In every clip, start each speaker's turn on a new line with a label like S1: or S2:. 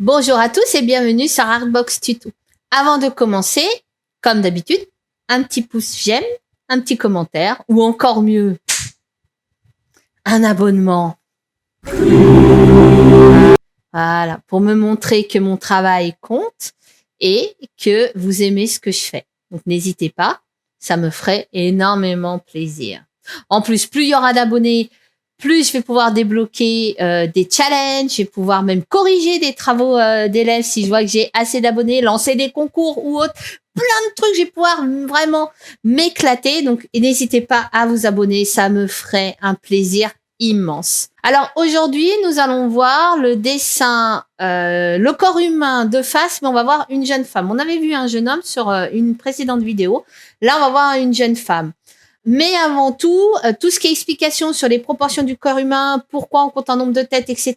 S1: Bonjour à tous et bienvenue sur Artbox Tuto. Avant de commencer, comme d'habitude, un petit pouce j'aime, un petit commentaire ou encore mieux, un abonnement. Voilà, pour me montrer que mon travail compte et que vous aimez ce que je fais. Donc n'hésitez pas, ça me ferait énormément plaisir. En plus, plus il y aura d'abonnés, plus je vais pouvoir débloquer des challenges, je vais pouvoir même corriger des travaux d'élèves si je vois que j'ai assez d'abonnés, lancer des concours ou autre, plein de trucs, je vais pouvoir vraiment m'éclater. Donc n'hésitez pas à vous abonner, ça me ferait un plaisir immense. Alors aujourd'hui, nous allons voir le dessin, le corps humain de face, mais on va voir une jeune femme. On avait vu un jeune homme sur une précédente vidéo. Là, on va voir une jeune femme. Mais avant tout, tout ce qui est explication sur les proportions du corps humain, pourquoi on compte un nombre de têtes, etc.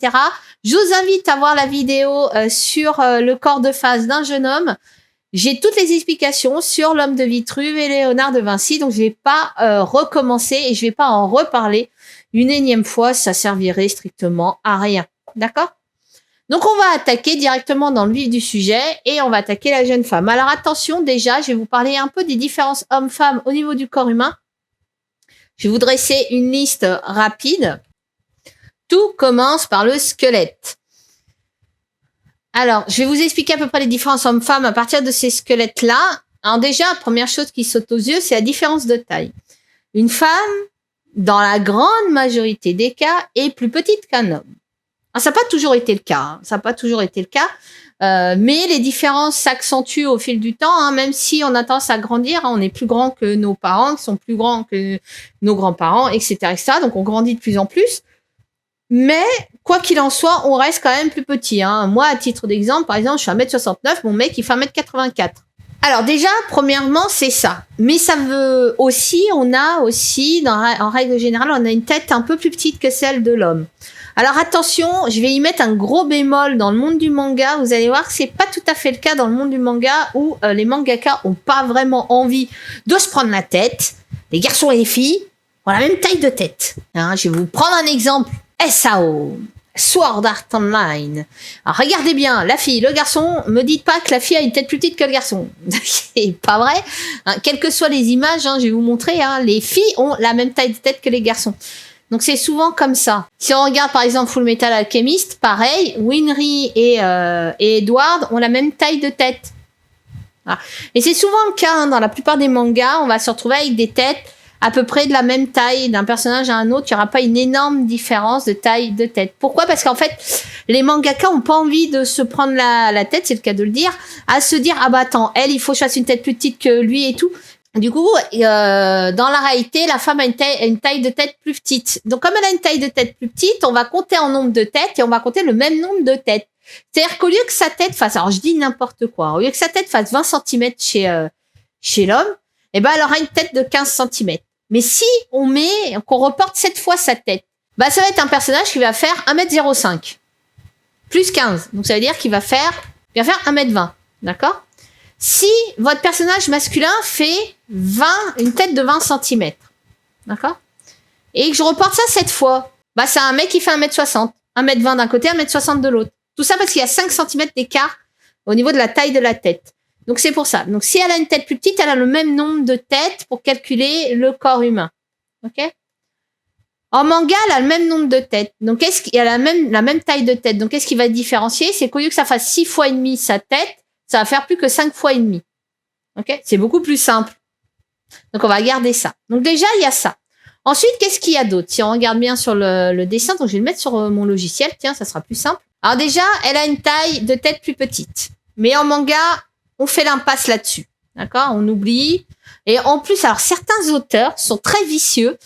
S1: Je vous invite à voir la vidéo sur le corps de face d'un jeune homme. J'ai toutes les explications sur l'homme de Vitruve et Léonard de Vinci, donc je vais pas recommencer et je vais pas en reparler une énième fois, ça servirait strictement à rien. D'accord ? Donc on va attaquer directement dans le vif du sujet et on va attaquer la jeune femme. Alors attention, déjà, je vais vous parler un peu des différences hommes-femmes au niveau du corps humain. Je vais vous dresser une liste rapide. Tout commence par le squelette. Alors, je vais vous expliquer à peu près les différences hommes-femmes à partir de ces squelettes-là. Alors déjà, première chose qui saute aux yeux, c'est la différence de taille. Une femme, dans la grande majorité des cas, est plus petite qu'un homme. Alors, ça n'a pas toujours été le cas. Ça n'a pas toujours été le cas. Mais les différences s'accentuent au fil du temps, même si on a tendance à grandir, on est plus grand que nos parents, qui sont plus grands que nos grands-parents, etc., etc. Donc, on grandit de plus en plus. Mais, quoi qu'il en soit, on reste quand même plus petit. Moi, à titre d'exemple, par exemple, je suis 1m69, mon mec, il fait 1m84. Alors déjà, premièrement, c'est ça. Mais ça veut aussi, en règle générale, on a une tête un peu plus petite que celle de l'homme. Alors attention, je vais y mettre un gros bémol dans le monde du manga. Vous allez voir que c'est pas tout à fait le cas dans le monde du manga où les mangakas ont pas vraiment envie de se prendre la tête. Les garçons et les filles ont la même taille de tête. Je vais vous prendre un exemple. SAO, Sword Art Online. Alors regardez bien, la fille, le garçon, me dites pas que la fille a une tête plus petite que le garçon. C'est pas vrai. Quelles que soient les images, je vais vous montrer, les filles ont la même taille de tête que les garçons. Donc c'est souvent comme ça. Si on regarde par exemple Full Metal Alchemist, pareil, Winry et Edward ont la même taille de tête. Voilà. Et c'est souvent le cas dans la plupart des mangas, on va se retrouver avec des têtes à peu près de la même taille d'un personnage à un autre. Il n'y aura pas une énorme différence de taille de tête. Pourquoi ? Parce qu'en fait, les mangakas ont pas envie de se prendre la tête, c'est le cas de le dire, à se dire ah bah attends, elle il faut que je fasse une tête plus petite que lui et tout. Du coup, dans la réalité, la femme a une taille de tête plus petite. Donc, comme elle a une taille de tête plus petite, on va compter en nombre de têtes et on va compter le même nombre de têtes. C'est-à-dire qu'au lieu que sa tête fasse, alors je dis n'importe quoi, au lieu que sa tête fasse 20 cm chez l'homme, eh ben, elle aura une tête de 15 cm. Mais si qu'on reporte 7 fois sa tête, bah, ça va être un personnage qui va faire 1m05. Plus 15. Donc, ça veut dire qu'il va faire 1m20. D'accord ? Si votre personnage masculin fait une tête de 20 cm, d'accord ? Et que je reporte ça 7 fois, bah c'est un mec qui fait 1m60, 1m20 d'un côté, 1m60 de l'autre. Tout ça parce qu'il y a 5 cm d'écart au niveau de la taille de la tête. Donc c'est pour ça. Donc si elle a une tête plus petite, elle a le même nombre de têtes pour calculer le corps humain. Ok ? En manga, elle a le même nombre de têtes. Donc elle a la même taille de tête. Donc qu'est-ce qui va différencier ? C'est qu'au lieu que ça fasse 6 fois et demi sa tête, ça va faire plus que 5 fois et demi. Ok ? C'est beaucoup plus simple. Donc, on va garder ça. Donc, déjà, il y a ça. Ensuite, qu'est-ce qu'il y a d'autre ? Si on regarde bien sur le dessin, donc je vais le mettre sur mon logiciel. Tiens, ça sera plus simple. Alors déjà, elle a une taille de tête plus petite. Mais en manga, on fait l'impasse là-dessus. D'accord ? On oublie. Et en plus, alors, certains auteurs sont très vicieux.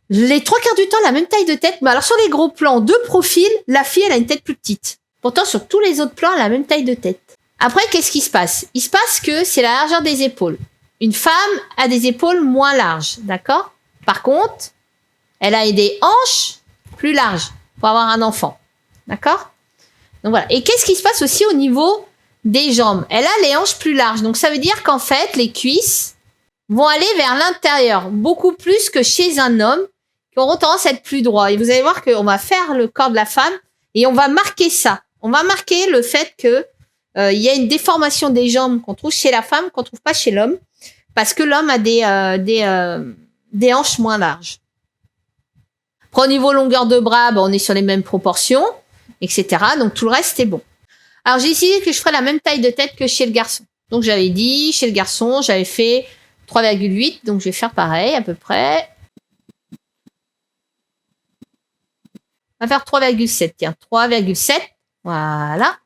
S1: Les 3/4 du temps, la même taille de tête. Mais alors, sur les gros plans de profil, la fille, elle a une tête plus petite. Pourtant, sur tous les autres plans, elle a la même taille de tête. Après, qu'est-ce qui se passe ? Il se passe que c'est la largeur des épaules. Une femme a des épaules moins larges, d'accord ? Par contre, elle a des hanches plus larges pour avoir un enfant, d'accord ? Donc voilà. Et qu'est-ce qui se passe aussi au niveau des jambes ? Elle a les hanches plus larges. Donc ça veut dire qu'en fait, les cuisses vont aller vers l'intérieur, beaucoup plus que chez un homme, qui auront tendance à être plus droits. Et vous allez voir qu'on va faire le corps de la femme et on va marquer ça. on va marquer le fait que il y a une déformation des jambes qu'on trouve chez la femme, qu'on trouve pas chez l'homme, parce que l'homme a des hanches moins larges. Après, au niveau longueur de bras, on est sur les mêmes proportions, etc. Donc tout le reste est bon. Alors j'ai décidé que je ferais la même taille de tête que chez le garçon. Donc j'avais dit, chez le garçon, j'avais fait 3,8, donc je vais faire pareil à peu près. On va faire 3,7, tiens, 3,7, voilà.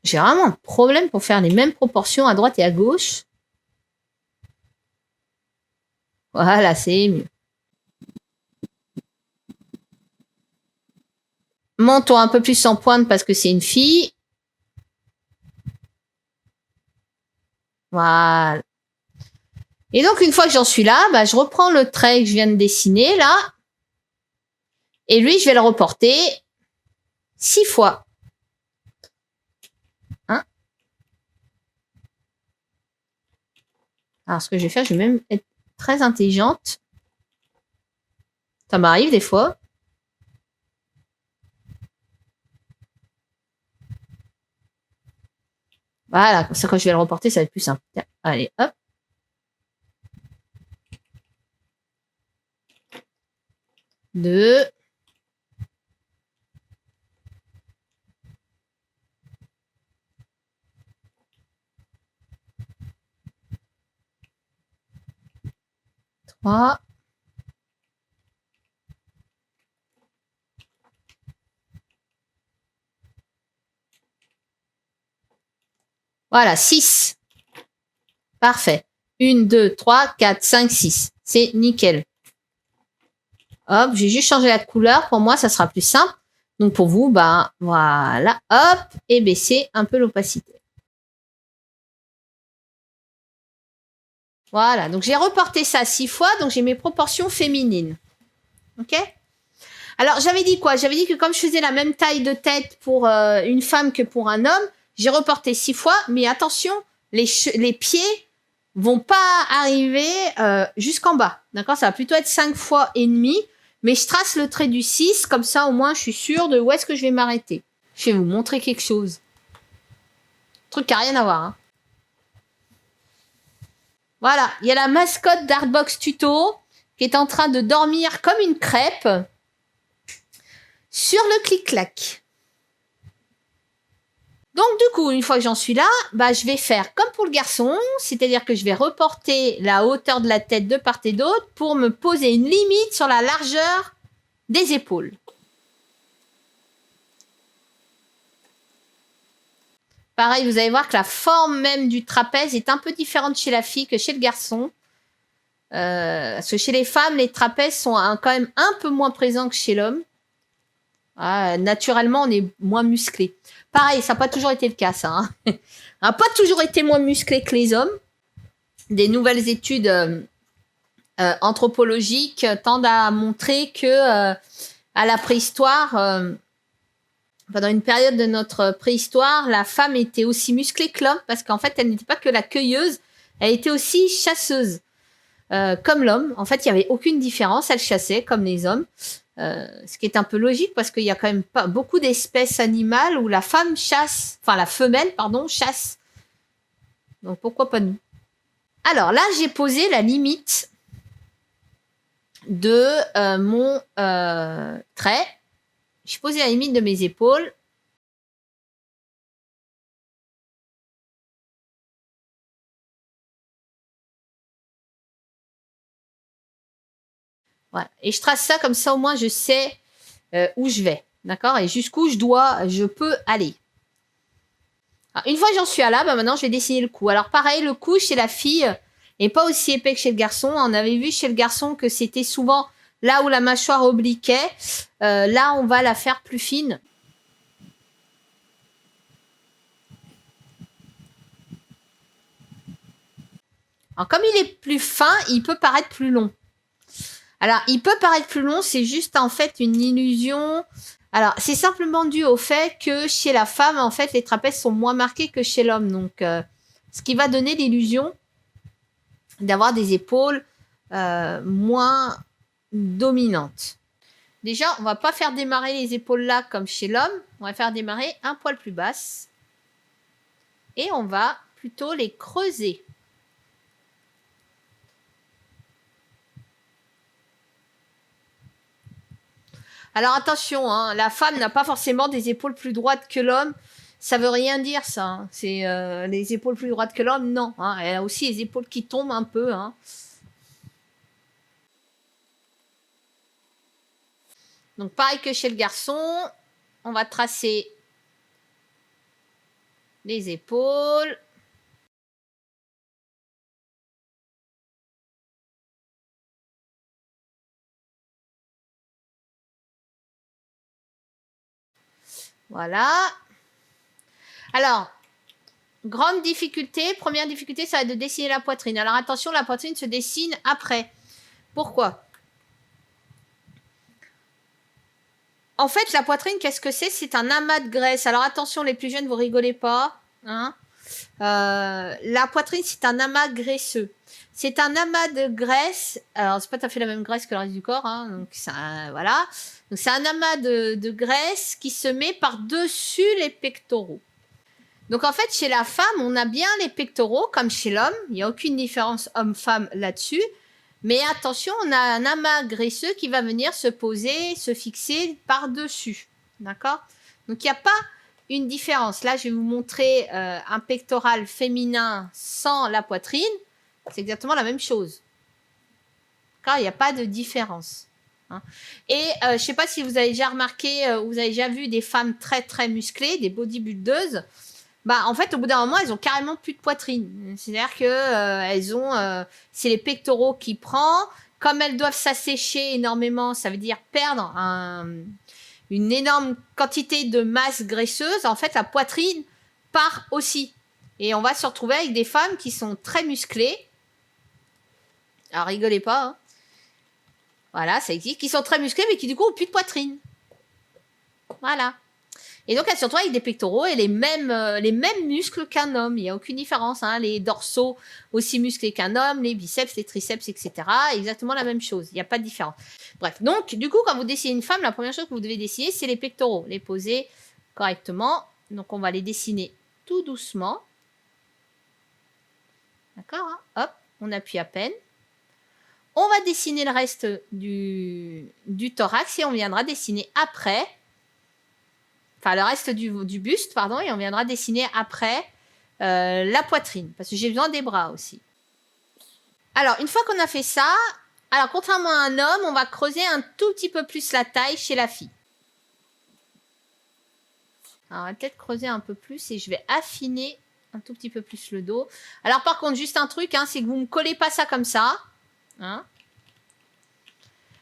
S1: J'ai vraiment un problème pour faire les mêmes proportions à droite et à gauche. Voilà, c'est mieux. Menton un peu plus en pointe parce que c'est une fille. Voilà. Et donc, une fois que j'en suis là, je reprends le trait que je viens de dessiner, là. Et lui, je vais le reporter 6 fois. Hein? Alors, ce que je vais faire, je vais même être très intelligente. Ça m'arrive des fois. Voilà, comme ça, quand je vais le reporter, ça va être plus simple. Tiens, allez, hop. Deux. Trois. Voilà, 6. Parfait. 1, 2, 3, 4, 5, 6. C'est nickel. Hop, j'ai juste changé la couleur. Pour moi, ça sera plus simple. Donc, pour vous, voilà. Hop, et baisser un peu l'opacité. Voilà, donc j'ai reporté ça 6 fois. Donc, j'ai mes proportions féminines. OK? Alors, j'avais dit quoi? J'avais dit que comme je faisais la même taille de tête pour une femme que pour un homme, j'ai reporté 6 fois. Mais attention, les pieds vont pas arriver jusqu'en bas. D'accord? Ça va plutôt être 5 fois et demi. Mais je trace le trait du 6, comme ça au moins je suis sûre de où est-ce que je vais m'arrêter. Je vais vous montrer quelque chose. Un truc qui n'a rien à voir. Hein. Voilà, il y a la mascotte d'Artbox Tuto qui est en train de dormir comme une crêpe sur le clic-clac. Donc du coup, une fois que j'en suis là, je vais faire comme pour le garçon, c'est-à-dire que je vais reporter la hauteur de la tête de part et d'autre pour me poser une limite sur la largeur des épaules. Pareil, vous allez voir que la forme même du trapèze est un peu différente chez la fille que chez le garçon. Parce que chez les femmes, les trapèzes sont quand même un peu moins présents que chez l'homme. Naturellement, on est moins musclé. Pareil, ça n'a pas toujours été le cas, ça. Hein. On n'a pas toujours été moins musclé que les hommes. Des nouvelles études anthropologiques tendent à montrer que à la préhistoire, pendant une période de notre préhistoire, la femme était aussi musclée que l'homme parce qu'en fait, elle n'était pas que la cueilleuse, elle était aussi chasseuse. Comme l'homme, en fait, il n'y avait aucune différence, elle chassait comme les hommes. Ce qui est un peu logique parce qu'il y a quand même pas beaucoup d'espèces animales où la femme chasse, enfin la femelle, chasse. Donc pourquoi pas nous? Alors là, j'ai posé la limite de mon trait. J'ai posé la limite de mes épaules. Voilà. Et je trace ça comme ça, au moins, je sais où je vais. D'accord? Et jusqu'où je peux aller. Alors, une fois que j'en suis à là, maintenant, je vais dessiner le cou. Alors, pareil, le cou chez la fille n'est pas aussi épais que chez le garçon. On avait vu chez le garçon que c'était souvent là où la mâchoire obliquait. Là, on va la faire plus fine. Alors, comme il est plus fin, il peut paraître plus long. Alors, il peut paraître plus long, c'est juste en fait une illusion. Alors, c'est simplement dû au fait que chez la femme, en fait, les trapèzes sont moins marqués que chez l'homme. Donc, ce qui va donner l'illusion d'avoir des épaules moins dominante. Déjà, on va pas faire démarrer les épaules là comme chez l'homme. On va faire démarrer un poil plus basse. Et on va plutôt les creuser. Alors attention, hein, la femme n'a pas forcément des épaules plus droites que l'homme. Ça veut rien dire ça. Hein. C'est les épaules plus droites que l'homme, non. Hein. Elle a aussi les épaules qui tombent un peu. Hein. Donc pareil que chez le garçon, on va tracer les épaules. Voilà. Alors, grande difficulté, première difficulté, ça va être de dessiner la poitrine. Alors attention, la poitrine se dessine après. Pourquoi? En fait, la poitrine, qu'est-ce que c'est? C'est un amas de graisse. Alors attention, les plus jeunes, vous rigolez pas. Hein, la poitrine, c'est un amas graisseux. C'est un amas de graisse. Alors, c'est pas tout à fait la même graisse que le reste du corps. Hein, donc, voilà. Donc, c'est un amas de graisse qui se met par-dessus les pectoraux. Donc, en fait, chez la femme, on a bien les pectoraux, comme chez l'homme. Il n'y a aucune différence homme-femme là-dessus. Mais attention, on a un amas graisseux qui va venir se poser, se fixer par-dessus. D'accord? Donc, il n'y a pas une différence. Là, je vais vous montrer un pectoral féminin sans la poitrine. C'est exactement la même chose. D'accord? Il n'y a pas de différence. Hein. Et je ne sais pas si vous avez déjà remarqué ou vous avez déjà vu des femmes très, très musclées, des bodybuildeuses. Bah, en fait, au bout d'un moment, elles ont carrément plus de poitrine. C'est-à-dire que elles ont, c'est les pectoraux qui prennent. Comme elles doivent s'assécher énormément, ça veut dire perdre une énorme quantité de masse graisseuse. En fait, la poitrine part aussi. Et on va se retrouver avec des femmes qui sont très musclées. Alors, rigolez pas. Hein. Voilà, ça existe. Qui sont très musclées, mais qui du coup ont plus de poitrine. Voilà. Et donc, elles se retrouvent avec des pectoraux et les mêmes muscles qu'un homme. Il n'y a aucune différence. Hein. Les dorsaux aussi musclés qu'un homme, les biceps, les triceps, etc. Exactement la même chose. Il n'y a pas de différence. Bref, donc, du coup, quand vous dessinez une femme, la première chose que vous devez dessiner, c'est les pectoraux. Les poser correctement. Donc, on va les dessiner tout doucement. D'accord, hein. Hop, on appuie à peine. On va dessiner le reste du thorax et on viendra dessiner après... Enfin, le reste du buste, pardon, et on viendra dessiner après la poitrine, parce que j'ai besoin des bras aussi. Alors, une fois qu'on a fait ça, alors contrairement à un homme, on va creuser un tout petit peu plus la taille chez la fille. Alors, on va peut-être creuser un peu plus et je vais affiner un tout petit peu plus le dos. Alors, par contre, juste un truc, hein, c'est que vous ne me collez pas ça comme ça. Hein.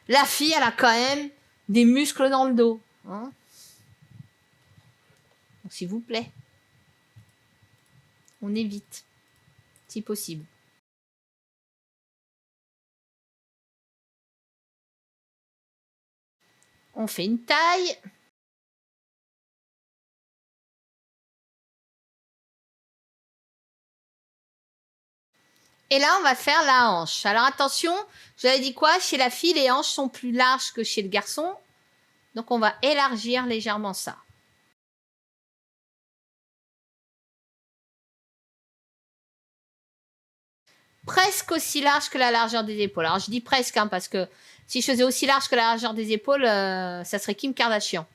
S1: La fille, elle a quand même des muscles dans le dos. Hein. Donc, s'il vous plaît, on évite, si possible. On fait une taille. Et là, on va faire la hanche. Alors attention, j'avais dit quoi? Chez la fille, les hanches sont plus larges que chez le garçon. Donc, on va élargir légèrement ça. Presque aussi large que la largeur des épaules. Alors, je dis presque, hein, parce que si je faisais aussi large que la largeur des épaules, ça serait Kim Kardashian.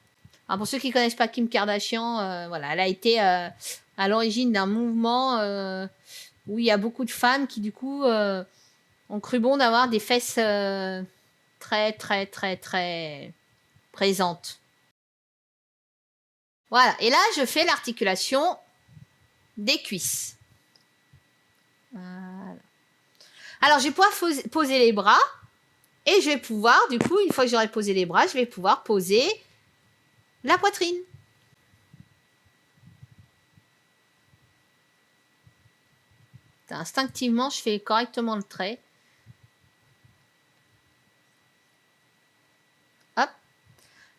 S1: Alors, pour ceux qui ne connaissent pas Kim Kardashian, voilà, elle a été à l'origine d'un mouvement où il y a beaucoup de femmes qui, du coup, ont cru bon d'avoir des fesses très, très, très, très présentes. Voilà. Et là, je fais l'articulation des cuisses. Voilà. Alors, je vais pouvoir poser les bras. Et je vais pouvoir, du coup, une fois que j'aurai posé les bras, je vais pouvoir poser la poitrine. Instinctivement, je fais correctement le trait. Hop.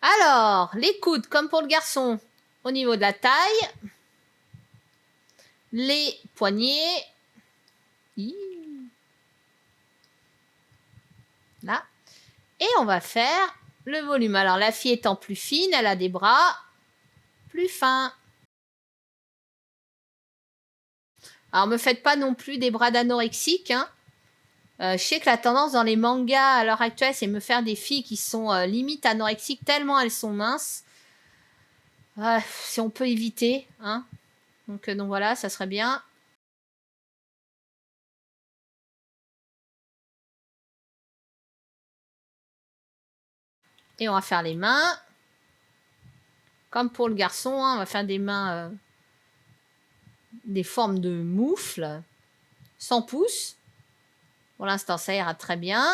S1: Alors, les coudes, comme pour le garçon, au niveau de la taille. Les poignets. Là. Et on va faire le volume. Alors, la fille étant plus fine, elle a des bras plus fins. Alors, me faites pas non plus des bras d'anorexique, hein. Je sais que la tendance dans les mangas à l'heure actuelle, c'est me faire des filles qui sont limite anorexiques tellement elles sont minces. Si on peut éviter, hein. Donc voilà, ça serait bien. Et on va faire les mains. Comme pour le garçon, hein, on va faire des mains, des formes de moufle, sans pouce. Pour l'instant, ça ira très bien.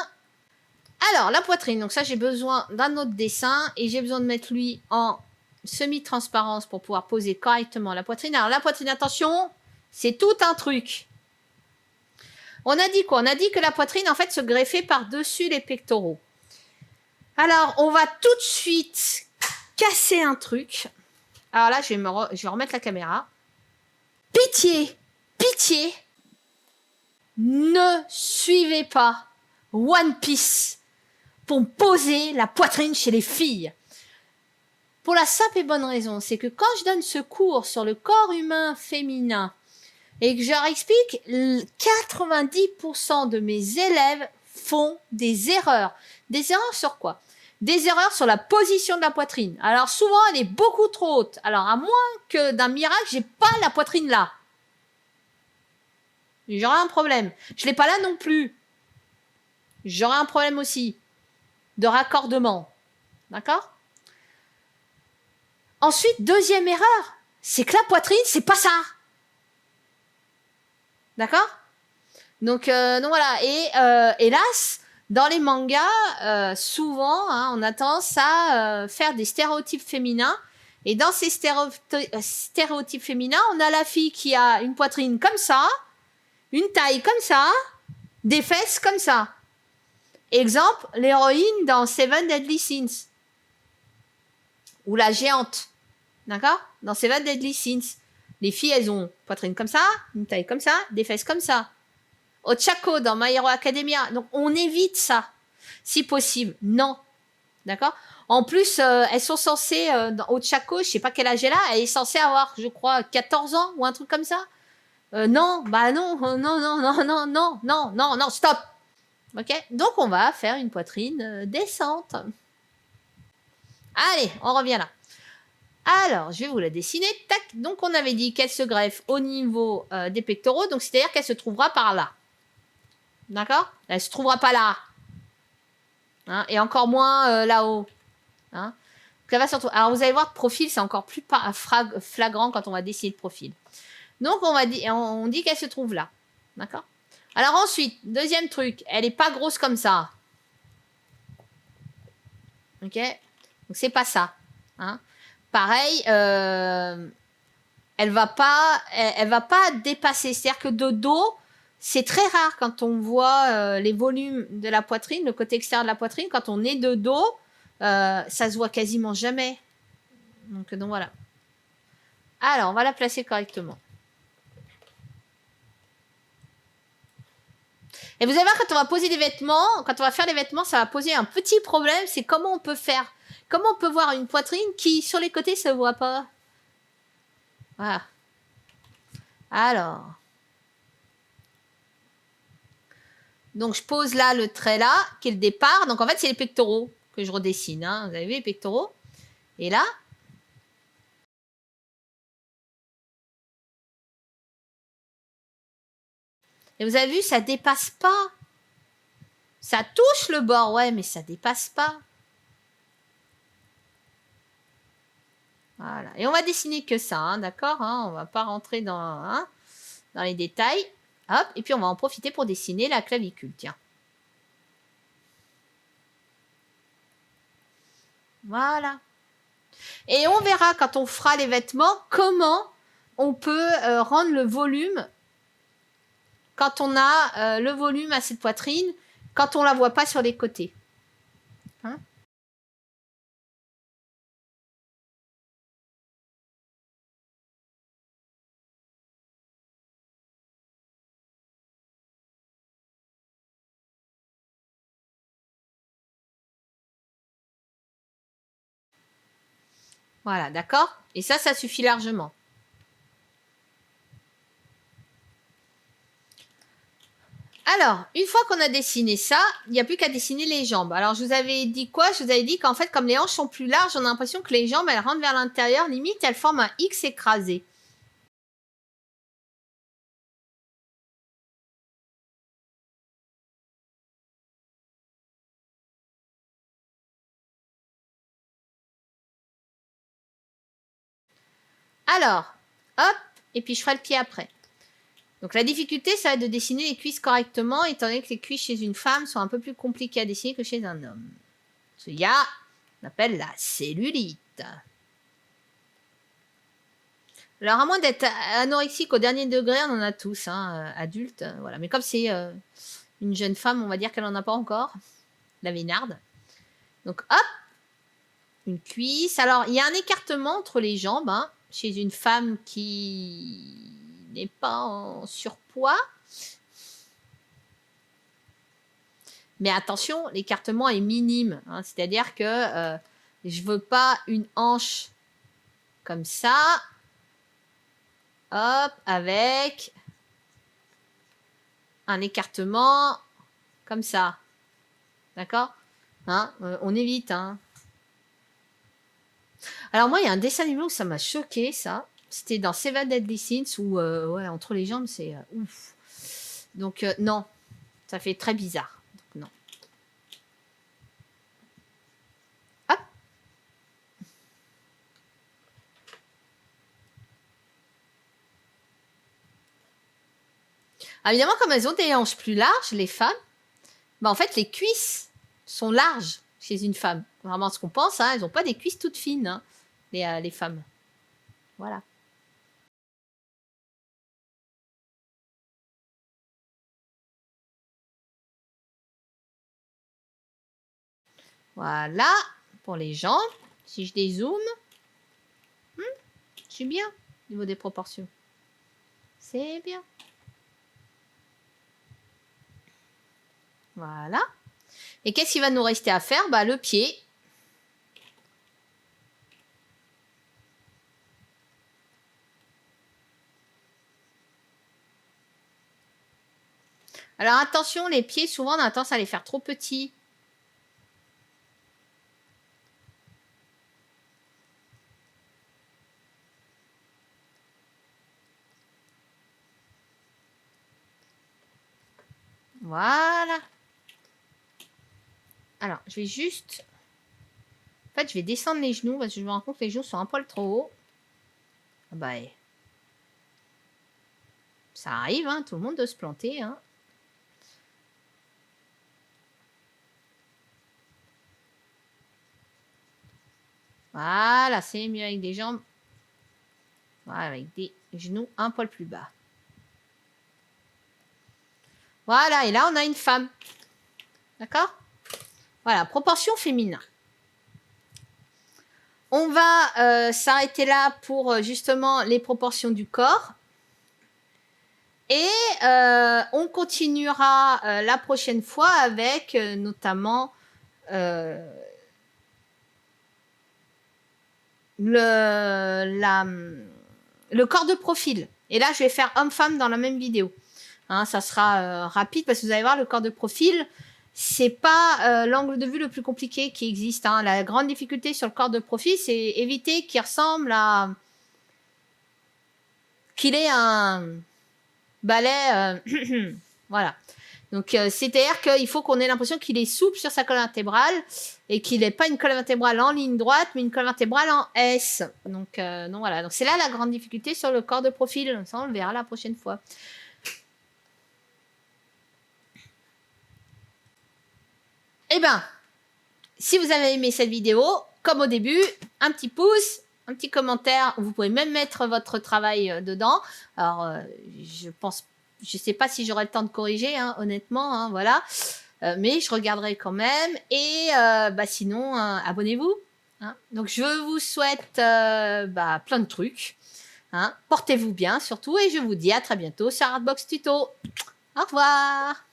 S1: Alors, la poitrine. Donc ça, j'ai besoin d'un autre dessin et j'ai besoin de mettre lui en semi-transparence pour pouvoir poser correctement la poitrine. Alors, la poitrine, attention, c'est tout un truc. On a dit quoi? On a dit que la poitrine, en fait, se greffait par-dessus les pectoraux. Alors, on va tout de suite casser un truc. Alors là, je vais remettre la caméra. Pitié, pitié, ne suivez pas One Piece pour poser la poitrine chez les filles. Pour la simple et bonne raison, c'est que quand je donne ce cours sur le corps humain féminin et que je leur explique, 90% de mes élèves font des erreurs. Des erreurs sur quoi? Des erreurs sur la position de la poitrine. Alors souvent, elle est beaucoup trop haute. Alors à moins que d'un miracle, j'ai pas la poitrine là. J'aurai un problème. Je l'ai pas là non plus. J'aurai un problème aussi de raccordement. D'accord? Ensuite, deuxième erreur, c'est que la poitrine, c'est pas ça. D'accord? Donc voilà. Et hélas, dans les mangas, souvent, hein, on a tendance à faire des stéréotypes féminins. Et dans ces stéréotypes féminins, on a la fille qui a une poitrine comme ça, une taille comme ça, des fesses comme ça. Exemple, l'héroïne dans Seven Deadly Sins. Ou la géante. D'accord? Dans Seven Deadly Sins. Les filles, elles ont une poitrine comme ça, une taille comme ça, des fesses comme ça. Ochako dans My Hero Academia. Donc, on évite ça. Si possible. Non. D'accord? En plus, elles sont censées, dans Ochako, je sais pas quel âge elle a, elle est censée avoir, je crois, 14 ans ou un truc comme ça. Non, bah non, non, stop. Ok? Donc, on va faire une poitrine décente. Allez, on revient là. Alors, je vais vous la dessiner. Tac. Donc, on avait dit qu'elle se greffe au niveau des pectoraux. Donc, c'est-à-dire qu'elle se trouvera par là. D'accord? Elle se trouvera pas là. Hein, et encore moins là-haut. Hein? Va surtout... Alors, vous allez voir, de profil, c'est encore plus flagrant quand on va dessiner de profil. Donc, on dit qu'elle se trouve là. D'accord? Alors, ensuite, deuxième truc. Elle n'est pas grosse comme ça. Ok? Donc, c'est pas ça. Hein? Pareil, elle va pas dépasser. C'est-à-dire que de dos, c'est très rare quand on voit les volumes de la poitrine, le côté extérieur de la poitrine, quand on est de dos, ça se voit quasiment jamais. Donc voilà. Alors, on va la placer correctement. Et vous allez voir, quand on va poser des vêtements, quand on va faire les vêtements, ça va poser un petit problème, c'est comment on peut faire. Comment on peut voir une poitrine qui, sur les côtés, ça ne se voit pas. Voilà. Alors. Donc, je pose là le trait là, qui est le départ. Donc, en fait, c'est les pectoraux que je redessine. Hein. Vous avez vu les pectoraux? Et là. Et vous avez vu, ça dépasse pas. Ça touche le bord, ouais, mais ça dépasse pas. Voilà. Et on va dessiner que ça, hein, d'accord, hein, on va pas rentrer dans les détails. Hop, et puis on va en profiter pour dessiner la clavicule, tiens. Voilà. Et on verra quand on fera les vêtements comment on peut rendre le volume quand on a le volume à cette poitrine, quand on la voit pas sur les côtés. Hein? Voilà, d'accord? Et ça suffit largement. Alors, une fois qu'on a dessiné ça, il n'y a plus qu'à dessiner les jambes. Alors, je vous avais dit quoi? Je vous avais dit qu'en fait, comme les hanches sont plus larges, on a l'impression que les jambes, elles rentrent vers l'intérieur. Limite, elles forment un X écrasé. Alors, hop, et puis je ferai le pied après. Donc la difficulté, ça va être de dessiner les cuisses correctement, étant donné que les cuisses chez une femme sont un peu plus compliquées à dessiner que chez un homme. Il y a, on appelle la cellulite. Alors à moins d'être anorexique au dernier degré, on en a tous, hein, adultes, voilà. Mais comme c'est une jeune femme, on va dire qu'elle n'en a pas encore, la vénarde. Donc hop, une cuisse. Alors il y a un écartement entre les jambes, hein, chez une femme qui n'est pas en surpoids. Mais attention, l'écartement est minime. Hein, c'est-à-dire que je veux pas une hanche comme ça. Hop, avec un écartement comme ça. D'accord, hein, on évite. Hein. Alors moi, il y a un dessin animé où ça m'a choqué, ça. C'était dans Seven Deadly Sins où, ouais, entre les jambes, c'est ouf. Donc, non. Ça fait très bizarre. Donc, non. Hop. Alors, évidemment, comme elles ont des hanches plus larges, les femmes, bah, en fait, les cuisses sont larges chez une femme. Vraiment ce qu'on pense, hein, elles n'ont pas des cuisses toutes fines, hein, les femmes. Voilà. Voilà, pour les jambes. Si je dézoome, je suis bien au niveau des proportions. C'est bien. Voilà. Et qu'est-ce qu'il va nous rester à faire? Bah, le pied. Alors attention, les pieds, souvent on a tendance à les faire trop petits. Voilà. Alors, je vais juste... En fait, je vais descendre les genoux parce que je me rends compte que les genoux sont un poil trop hauts. Ah bah, ça arrive, hein, tout le monde doit se planter. Hein. Voilà, c'est mieux avec des jambes. Voilà, avec des genoux un poil plus bas. Voilà, et là, on a une femme. D'accord? Voilà, proportion féminin. On va s'arrêter là pour justement les proportions du corps. Et on continuera la prochaine fois avec notamment le corps de profil. Et là, je vais faire homme-femme dans la même vidéo. Hein, ça sera rapide parce que vous allez voir, le corps de profil, c'est pas l'angle de vue le plus compliqué qui existe. Hein. La grande difficulté sur le corps de profil, c'est éviter qu'il ressemble à... qu'il ait un balai... voilà. Donc, c'est-à-dire qu'il faut qu'on ait l'impression qu'il est souple sur sa colonne vertébrale et qu'il n'ait pas une colonne vertébrale en ligne droite, mais une colonne vertébrale en S. Donc voilà. Donc, c'est là la grande difficulté sur le corps de profil. Ça, on le verra la prochaine fois. Eh bien, si vous avez aimé cette vidéo, comme au début, un petit pouce, un petit commentaire. Vous pouvez même mettre votre travail dedans. Alors, je sais pas si j'aurai le temps de corriger, hein, honnêtement, hein, voilà. Mais je regarderai quand même. Et sinon, abonnez-vous. Hein. Donc, je vous souhaite plein de trucs. Hein. Portez-vous bien surtout. Et je vous dis à très bientôt sur Artbox Tuto. Au revoir.